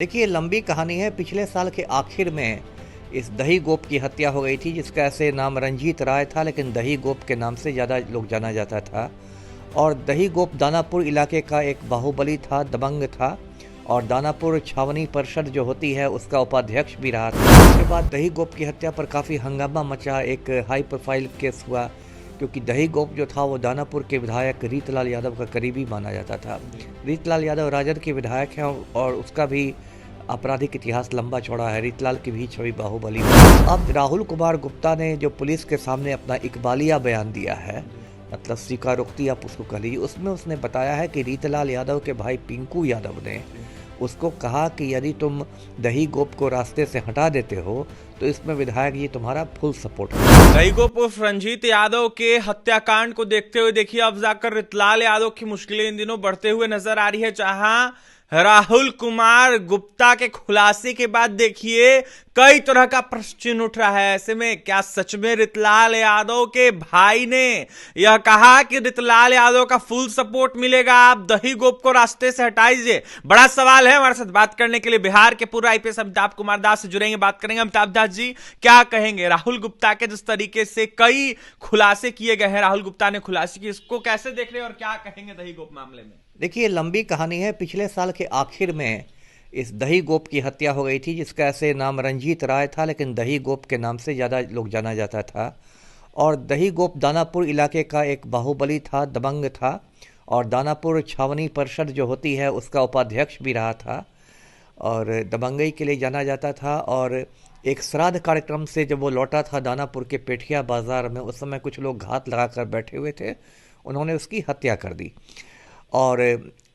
देखिए, लंबी कहानी है। पिछले साल के आखिर में इस दही गोप की हत्या हो गई थी, जिसका ऐसे नाम रंजीत राय था, लेकिन दही गोप के नाम से ज़्यादा लोग जाना जाता था। और दही गोप दानापुर इलाके का एक बाहुबली था, दबंग था, और दानापुर छावनी परिषद जो होती है उसका उपाध्यक्ष भी रहा था। उसके बाद दही गोप की हत्या पर काफ़ी हंगामा मचा, एक हाई प्रोफाइल केस हुआ, क्योंकि दही गोप जो था वो दानापुर के विधायक रीतलाल यादव का करीबी माना जाता था। रीतलाल यादव राजद के विधायक हैं और उसका भी आपराधिक इतिहास लंबा चौड़ा है। रीतलाल की भी छवि बाहुबली है। अब राहुल कुमार गुप्ता ने जो पुलिस के सामने अपना इकबालिया बयान दिया है, मतलब स्वीकारोक्ति आप उसको कह लीजिए, उसमें उसने बताया है कि रीतलाल यादव के भाई पिंकू यादव ने उसको कहा कि यदि तुम दही गोप को रास्ते से हटा देते हो तो इसमें विधायक जी तुम्हारा फुल सपोर्ट है। दही गोप उर्फ रंजीत यादव के हत्याकांड को देखते हुए देखिए अब जाकर रीतलाल यादव की मुश्किलें इन दिनों बढ़ते हुए नजर आ रही है। जहां राहुल कुमार गुप्ता के खुलासे के बाद देखिए कई तरह का प्रश्न चिन्ह उठ रहा है। ऐसे में क्या सच में रीतलाल यादव के भाई ने यह कहा कि रीतलाल यादव का फुल सपोर्ट मिलेगा, आप दही गोप को रास्ते से हटाइए? बड़ा सवाल है। हमारे साथ बात करने के लिए बिहार के पूर्व आईपीएस अमिताभ कुमार दास से जुड़ेंगे, बात करेंगे। अमिताभ दास जी, क्या कहेंगे? राहुल गुप्ता के जिस तरीके से कई खुलासे किए गए हैं, राहुल गुप्ता ने खुलासे किए, इसको कैसे देख रहे हैं और क्या कहेंगे दही गोप मामले में? देखिए, लंबी कहानी है। पिछले साल के आखिर में इस दही गोप की हत्या हो गई थी, जिसका ऐसे नाम रंजीत राय था, लेकिन दही गोप के नाम से ज़्यादा लोग जाना जाता था। और दही गोप दानापुर इलाके का एक बाहुबली था, दबंग था, और दानापुर छावनी परिषद जो होती है उसका उपाध्यक्ष भी रहा था, और दबंगई के लिए जाना जाता था। और एक श्राद्ध कार्यक्रम से जब वो लौटा था दानापुर के पेठिया बाज़ार में, उस समय कुछ लोग घात लगाकर बैठे हुए थे, उन्होंने उसकी हत्या कर दी। और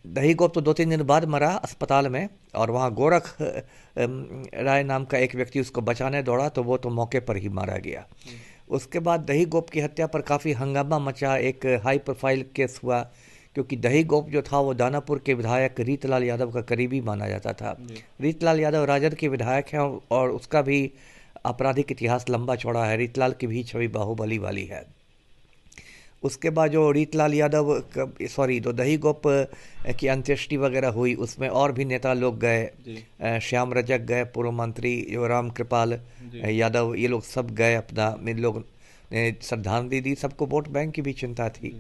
दही गोप तो 2-3 दिन बाद मरा अस्पताल में, और वहाँ गोरख राय नाम का एक व्यक्ति उसको बचाने दौड़ा, तो वो तो मौके पर ही मारा गया। उसके बाद दही गोप की हत्या पर काफ़ी हंगामा मचा, एक हाई प्रोफाइल केस हुआ, क्योंकि दही गोप जो था वो दानापुर के विधायक रीतलाल यादव का करीबी माना जाता था। रीतलाल यादव राजद के विधायक हैं और उसका भी आपराधिक इतिहास लंबा चौड़ा है। रीतलाल की भी छवि बाहुबली वाली है। उसके बाद जो रीतलाल यादव तो दही गोप की अंत्येष्टि वगैरह हुई, उसमें और भी नेता लोग गए, श्याम रजक गए, पूर्व मंत्री जो राम कृपाल यादव, ये लोग सब गए, अपना इन लोग ने श्रद्धांजलि दी। सबको वोट बैंक की भी चिंता थी।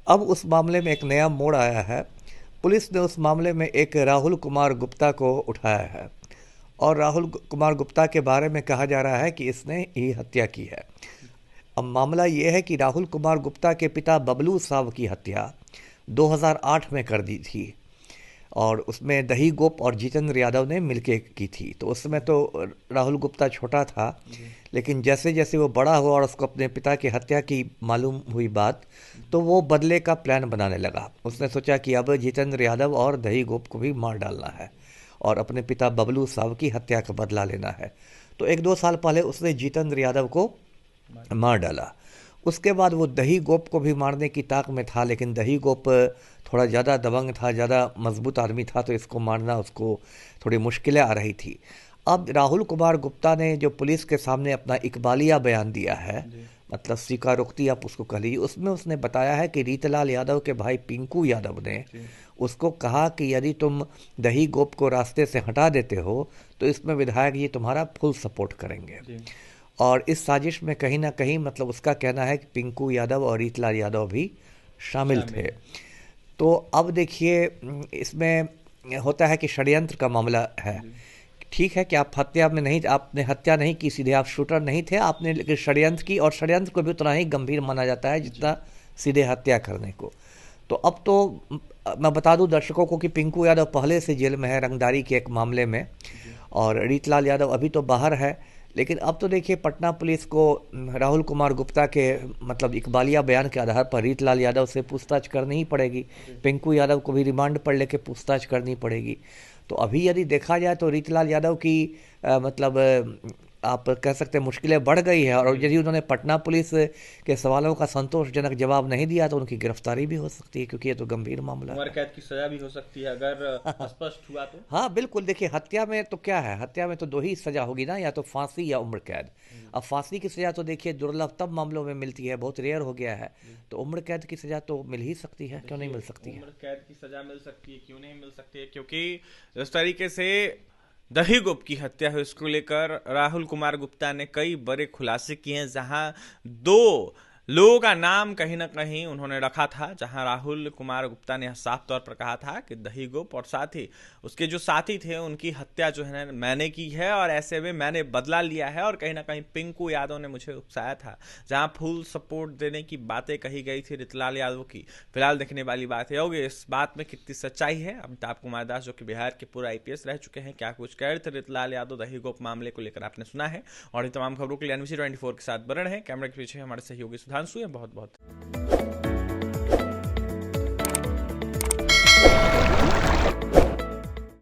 अब उस मामले में एक नया मोड़ आया है। पुलिस ने उस मामले में एक राहुल कुमार गुप्ता को उठाया है, और राहुल कुमार गुप्ता के बारे में कहा जा रहा है कि इसने ही हत्या की है। अब मामला ये है कि राहुल कुमार गुप्ता के पिता बबलू साहब की हत्या 2008 में कर दी थी, और उसमें दही गोप और जितेंद्र यादव ने मिलके की थी। तो उस समय तो राहुल गुप्ता छोटा था, लेकिन जैसे जैसे वो बड़ा हुआ और उसको अपने पिता की हत्या की मालूम हुई बात, तो वो बदले का प्लान बनाने लगा। उसने सोचा कि अब जितेंद्र यादव और दही गोप को भी मार डालना है और अपने पिता बबलू साहब की हत्या का बदला लेना है। तो 1-2 साल पहले उसने जितेंद्र यादव को मार डाला। उसके बाद वो दही गोप को भी मारने की ताक में था, लेकिन दही गोप थोड़ा ज़्यादा दबंग था, ज़्यादा मजबूत आदमी था, तो इसको मारना उसको थोड़ी मुश्किलें आ रही थी। अब राहुल कुमार गुप्ता ने जो पुलिस के सामने अपना इकबालिया बयान दिया है, मतलब स्वीकारोक्ति आप उसको कह लीजिए, उसमें उसने बताया है कि रीतलाल यादव के भाई पिंकू यादव ने उसको कहा कि यदि तुम दही गोप को रास्ते से हटा देते हो तो इसमें विधायक जी तुम्हारा फुल सपोर्ट करेंगे। और इस साजिश में कहीं ना कहीं, मतलब उसका कहना है कि पिंकू यादव और रीतलाल यादव भी शामिल थे। तो अब देखिए, इसमें होता है कि षड्यंत्र का मामला है। ठीक है कि आप हत्या में नहीं, आपने हत्या नहीं की सीधे, आप शूटर नहीं थे, आपने लेकिन षड्यंत्र की, और षड्यंत्र को भी उतना ही गंभीर माना जाता है जितना सीधे हत्या करने को। तो अब तो मैं बता दूं दर्शकों को कि पिंकू यादव पहले से जेल में है रंगदारी के एक मामले में, और रीतलाल यादव अभी तो बाहर है। लेकिन अब तो देखिए, पटना पुलिस को राहुल कुमार गुप्ता के मतलब इकबालिया बयान के आधार पर रीतलाल यादव से पूछताछ करनी ही पड़ेगी। पिंकू यादव को भी रिमांड पर लेके पूछताछ करनी पड़ेगी। तो अभी यदि देखा जाए तो रीतलाल यादव की आप कह सकते हैं मुश्किलें बढ़ गई है, और यदि उन्होंने पटना पुलिस के सवालों का संतोषजनक जवाब नहीं दिया तो उनकी गिरफ्तारी भी हो सकती है, क्योंकि ये तो गंभीर मामला उम्र है। कैद की सजा भी हो सकती है अगर स्पष्ट हुआ तो। हाँ बिल्कुल, देखिए हत्या में तो क्या है, हत्या में तो दो ही सजा होगी ना, या तो फांसी या उम्र कैद। अब फांसी की सजा तो देखिए दुर्लभ तब मामलों में मिलती है, बहुत रेयर हो गया है, तो उम्र कैद की सजा तो मिल ही सकती है, क्यों नहीं मिल सकती है। उम्र कैद की सजा मिल सकती है, क्यों नहीं मिल सकती है, क्योंकि जिस तरीके से दही गुप्ता की हत्या हुई इसको लेकर राहुल कुमार गुप्ता ने कई बड़े खुलासे किए हैं, जहां दो लोगों का नाम कहीं ना कहीं उन्होंने रखा था, जहां राहुल कुमार गुप्ता ने साफ तौर पर कहा था कि दही गुप्ता और साथ ही उसके जो साथी थे उनकी हत्या जो है मैंने की है और ऐसे में मैंने बदला लिया है, और कहीं ना कहीं पिंकू यादव ने मुझे उकसाया था, जहां फुल सपोर्ट देने की बातें कही गई थी रितलाल यादव की। फिलहाल देखने वाली बात है होगी इस बात में कितनी सच्चाई है। अमिताभ कुमार दास जो कि बिहार के पूर्व IPS रह चुके हैं, क्या कुछ कह रहे थे रितलाल यादव दही गुप्ता मामले को लेकर आपने सुना है। और इन तमाम खबरों के लिए NBC 24 के साथ बने हैं। कैमरे के पीछे हमारे सहयोगी सुधांशु हैं। बहुत बहुत